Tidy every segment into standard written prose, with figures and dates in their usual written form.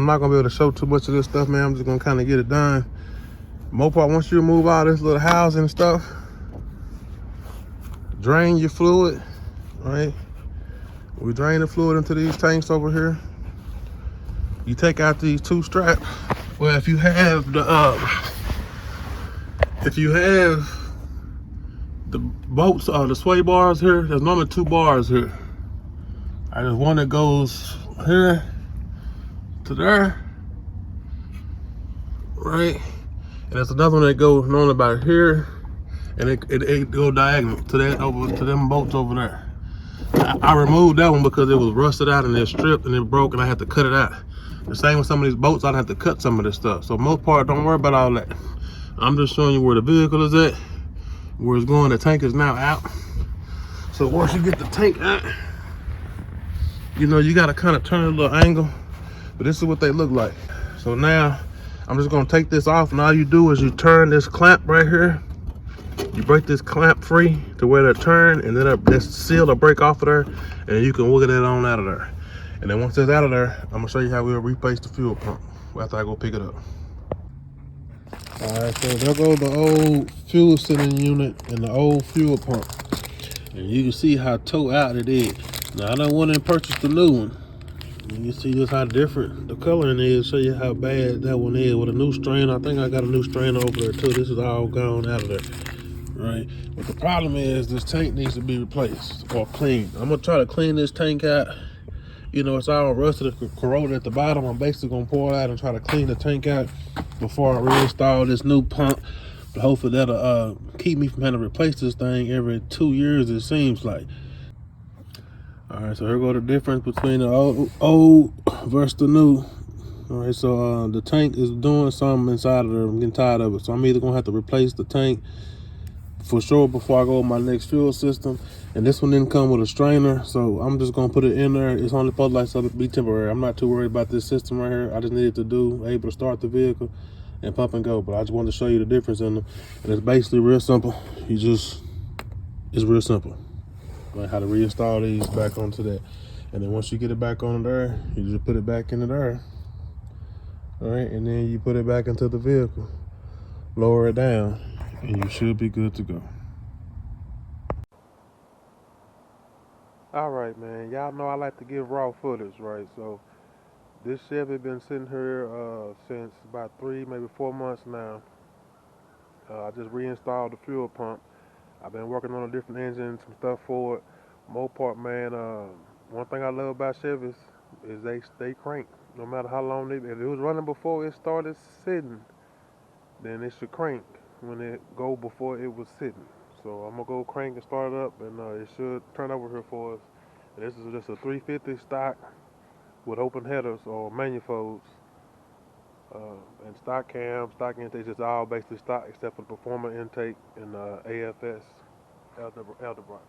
I'm not gonna be able to show too much of this stuff, man. I'm just gonna kind of get it done. Mopar, once you remove all this little housing and stuff, drain your fluid, right? We drain the fluid into these tanks over here. You take out these two straps. Well, if you have the bolts or the sway bars here, there's normally two bars here. There's one that goes here to there, right? And there's another one that goes normally about here, and it go diagonal to that over to them bolts over there. I removed that one because it was rusted out and it stripped and it broke, and I had to cut it out. The same with some of these bolts, I'd have to cut some of this stuff. So most part, don't worry about all that. I'm just showing you where the vehicle is at, where it's going. The tank is now out. So once you get the tank out, you know, you gotta kind of turn a little angle, but this is what they look like. So now I'm just gonna take this off, and all you do is you turn this clamp right here. You break this clamp free to where they turn, and then that seal will break off of there, and you can wiggle that on out of there. And then once it's out of there, I'm gonna show you how we'll replace the fuel pump after I go pick it up. All right, so there goes the old fuel cylinder unit and the old fuel pump. And you can see how tore out it is. Now I don't want to purchase the new one. You can see just how different the coloring is. Show you how bad that one is with a new strainer. I think I got a new strainer over there too. This is all gone out of there, right? But the problem is this tank needs to be replaced or cleaned. I'm gonna try to clean this tank out. You know, it's all rusted and corroded at the bottom. I'm basically gonna pour it out and try to clean the tank out before I reinstall this new pump. But hopefully that'll keep me from having to replace this thing every 2 years, it seems like. All right, so here go the difference between the old versus the new. All right, so the tank is doing something inside of there. I'm getting tired of it. So I'm either gonna have to replace the tank for sure before I go with my next fuel system. And this one didn't come with a strainer, so I'm just gonna put it in there. It's only supposed to be temporary. I'm not too worried about this system right here. I just needed to able to start the vehicle and pump and go. But I just wanted to show you the difference in them. And it's basically real simple. It's real simple. Like how to reinstall these back onto that. And then once you get it back on there, you just put it back into there. All right, and then you put it back into the vehicle. Lower it down, and you should be good to go. All right, man. Y'all know I like to give raw footage, right? So this Chevy been sitting here since about 3, maybe 4 months now. I just reinstalled the fuel pump. I've been working on a different engine, some stuff for it. Mopar, man. One thing I love about Chevys is they stay cranked. No matter how long if it was running before it started sitting, then it should crank when it go before it was sitting. So I'm gonna go crank and start it up, and it should turn over here for us. And this is just a 350 stock with open headers or manifolds, and stock cam, stock intake, just all basically stock except for the performance intake and AFS Eldebrand.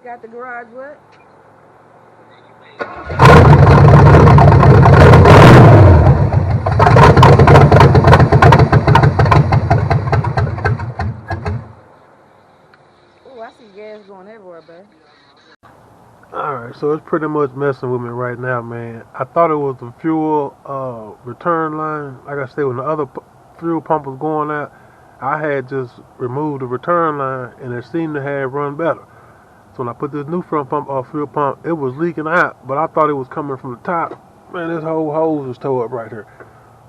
Got the garage what? Oh, I see gas going everywhere, babe. Alright, so it's pretty much messing with me right now, man. I thought it was the fuel return line. Like I said, when the other fuel pump was going out, I had just removed the return line and it seemed to have run better. So when I put this new front pump or fuel pump, it was leaking out, but I thought it was coming from the top. Man, this whole hose is tore up right here.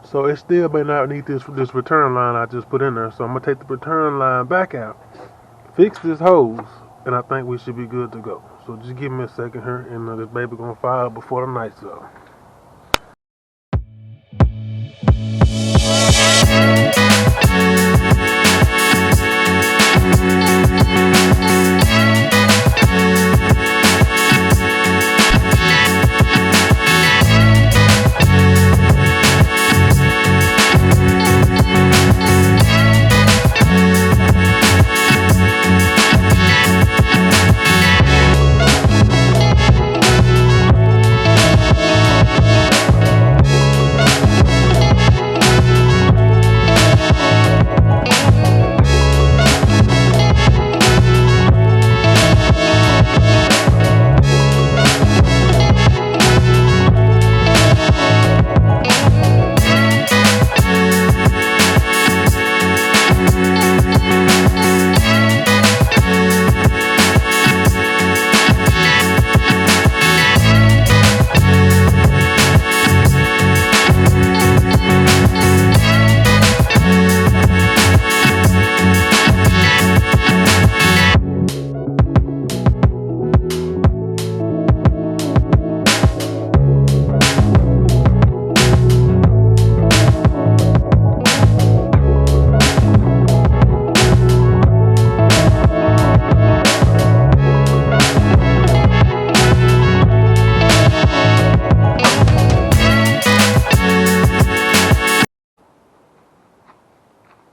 So it still may not need this return line I just put in there. So I'm gonna take the return line back out, fix this hose, and I think we should be good to go. So just give me a second here, and this baby gonna fire up before the night's up.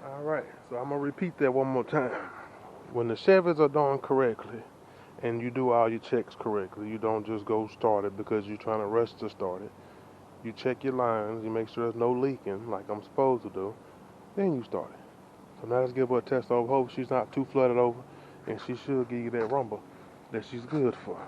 Alright, so I'm going to repeat that one more time. When the Chevys are done correctly, and you do all your checks correctly, you don't just go start it because you're trying to rush to start it. You check your lines, you make sure there's no leaking like I'm supposed to do, then you start it. So now let's give her a test over. Hope she's not too flooded over, and she should give you that rumble that she's good for.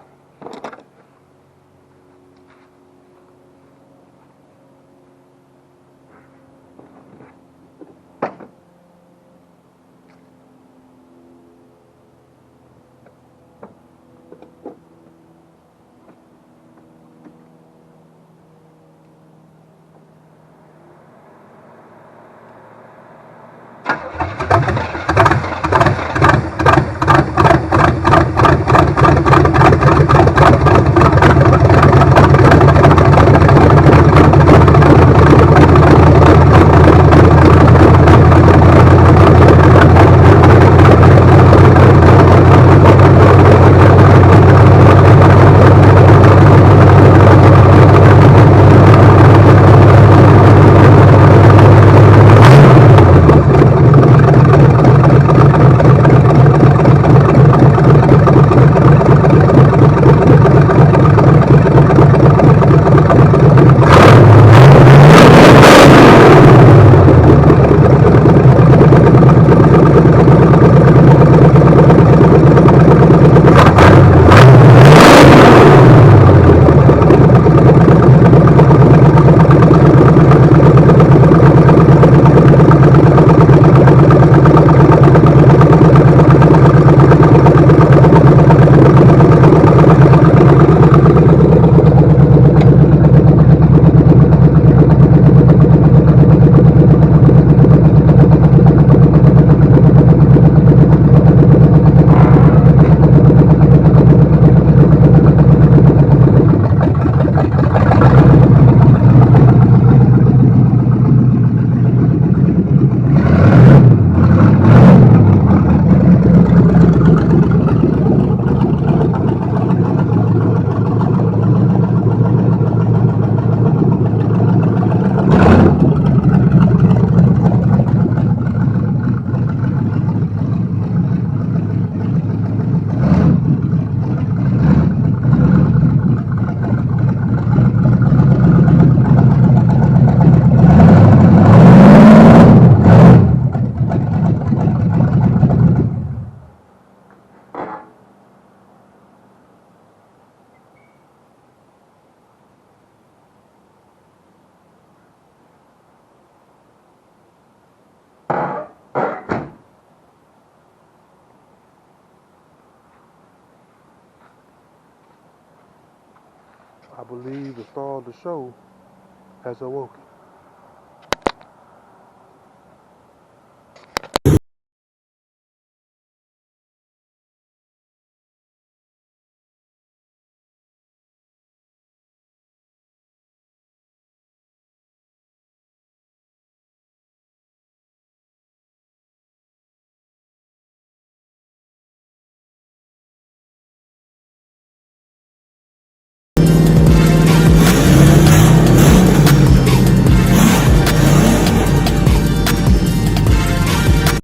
I believe the star of the show has awoken.